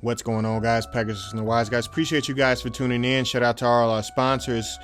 What's going on, guys? Pegasus and the Wiseguys. Appreciate you guys for tuning in. Shout out to all our sponsors.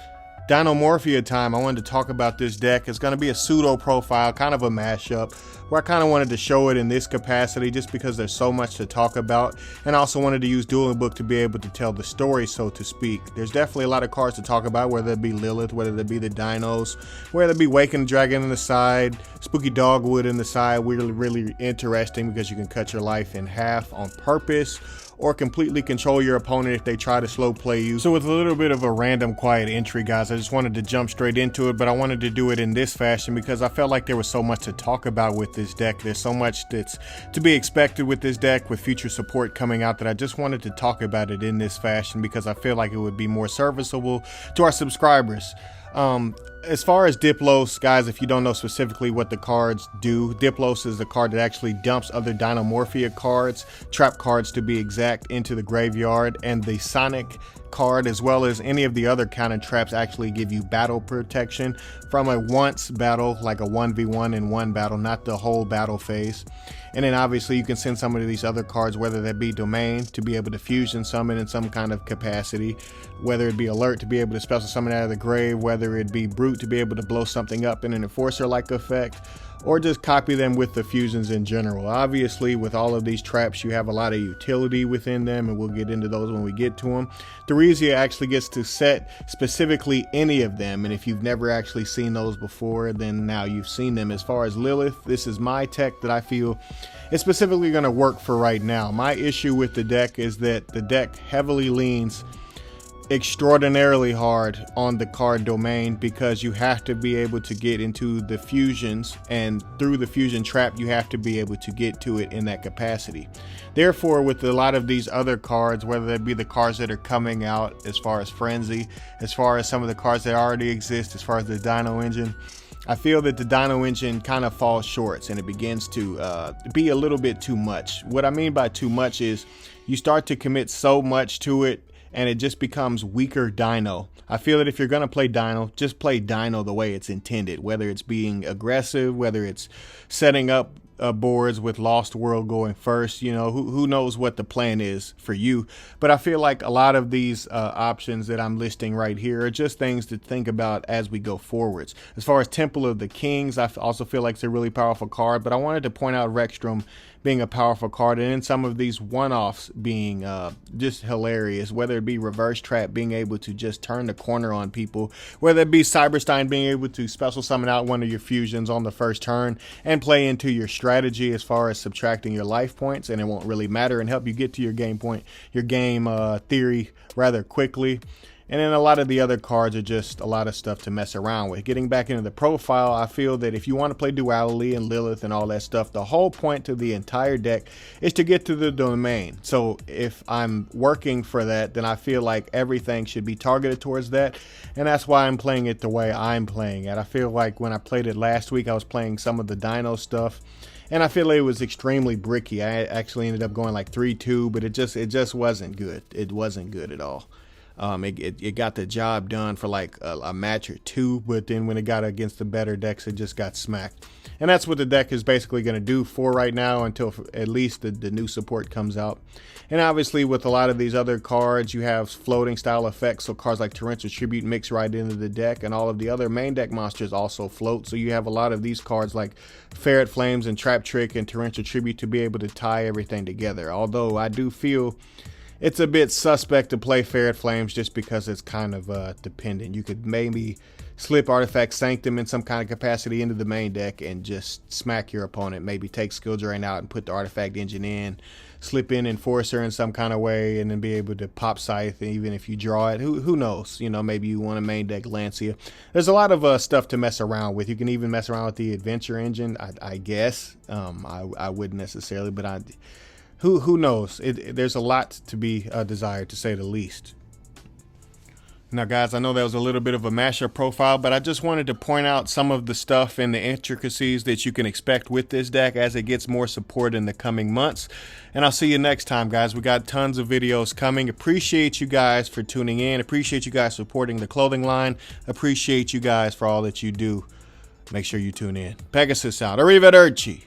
Dinomorphia time. I wanted to talk about this deck. It's going to be a pseudo profile, kind of a mashup, where I kind of wanted to show it in this capacity just because there's so much to talk about, and I also wanted to use Dueling Book to be able to tell the story, so to speak. There's definitely a lot of cards to talk about, whether it be Lilith, whether it be the Dinos, whether it be Waking Dragon in the side, Spooky Dogwood in the side. Really interesting because you can cut your life in half on purpose, or completely control your opponent if they try to slow play you. So with a little bit of a random quiet entry, guys, I just wanted to jump straight into it, but I wanted to do it in this fashion because I felt like there was so much to talk about with this deck. There's so much that's to be expected with this deck, with future support coming out, that I just wanted to talk about it in this fashion because I feel like it would be more serviceable to our subscribers. As far as Diplos, guys, if you don't know specifically what the cards do, Diplos is a card that actually dumps other Dinomorphia cards, trap cards to be exact, into the graveyard, and the Sonic card, as well as any of the other kind of traps, actually give you battle protection from a once battle, like a 1v1 in one battle, not the whole battle phase. And then obviously you can send some of these other cards, whether that be Domain, to be able to fusion summon in some kind of capacity, whether it be Alert to be able to special summon out of the grave, whether it be Brute to be able to blow something up in an Enforcer-like effect, or just copy them with the fusions in general. Obviously, with all of these traps, you have a lot of utility within them, and we'll get into those when we get to them. Theresia actually gets to set specifically any of them, and if you've never actually seen those before, then now you've seen them. As far as Lilith, this is my tech that I feel is specifically going to work for right now. My issue with the deck is that the deck heavily leans extraordinarily hard on the card Domain, because you have to be able to get into the fusions, and through the fusion trap you have to be able to get to it in that capacity. Therefore, with a lot of these other cards, whether that be the cards that are coming out, as far as Frenzy, as far as some of the cards that already exist, as far as the Dino Engine, I feel that the Dino Engine kind of falls short, and it begins to be a little bit too much. What I mean by too much is you start to commit so much to it, and it just becomes weaker Dino. I feel that if you're going to play Dino, just play Dino the way it's intended, whether it's being aggressive, whether it's setting up boards with Lost World going first. You know, who knows what the plan is for you. But I feel like a lot of these options that I'm listing right here are just things to think about as we go forwards. As far as Temple of the Kings, I also feel like it's a really powerful card, but I wanted to point out Rexstrom being a powerful card, and then some of these one-offs being just hilarious, whether it be Reverse Trap being able to just turn the corner on people, whether it be Cyberstein being able to special summon out one of your fusions on the first turn and play into your strategy as far as subtracting your life points, and it won't really matter, and help you get to your game point, your game theory rather quickly. And then a lot of the other cards are just a lot of stuff to mess around with. Getting back into the profile, I feel that if you want to play Duality and Lilith and all that stuff, the whole point to the entire deck is to get to the Domain. So if I'm working for that, then I feel like everything should be targeted towards that. And that's why I'm playing it the way I'm playing it. I feel like when I played it last week, I was playing some of the Dino stuff, and I feel it was extremely bricky. I actually ended up going like 3-2, but it just wasn't good. It wasn't good at all. It got the job done for like a match or two, but then when it got against the better decks, it just got smacked. And that's what the deck is basically going to do for right now, until at least the new support comes out. And obviously with a lot of these other cards, you have floating style effects, so cards like Torrential Tribute mix right into the deck, and all of the other main deck monsters also float. So you have a lot of these cards like Ferret Flames and Trap Trick and Torrential Tribute to be able to tie everything together. Although I do feel it's a bit suspect to play Ferret Flames just because it's kind of dependent. You could maybe slip Artifact Sanctum in some kind of capacity into the main deck and just smack your opponent. Maybe take Skill Drain out and put the Artifact Engine in, slip in Enforcer in some kind of way, and then be able to pop Scythe, even if you draw it. Who knows? You know, maybe you want to main deck Lancia. There's a lot of stuff to mess around with. You can even mess around with the Adventure Engine, I guess. I wouldn't necessarily, but who knows? There's a lot to be desired, to say the least. Now, guys, I know that was a little bit of a mashup profile, but I just wanted to point out some of the stuff and the intricacies that you can expect with this deck as it gets more support in the coming months. And I'll see you next time, guys. We got tons of videos coming. Appreciate you guys for tuning in. Appreciate you guys supporting the clothing line. Appreciate you guys for all that you do. Make sure you tune in. Pegasus out. Arrivederci.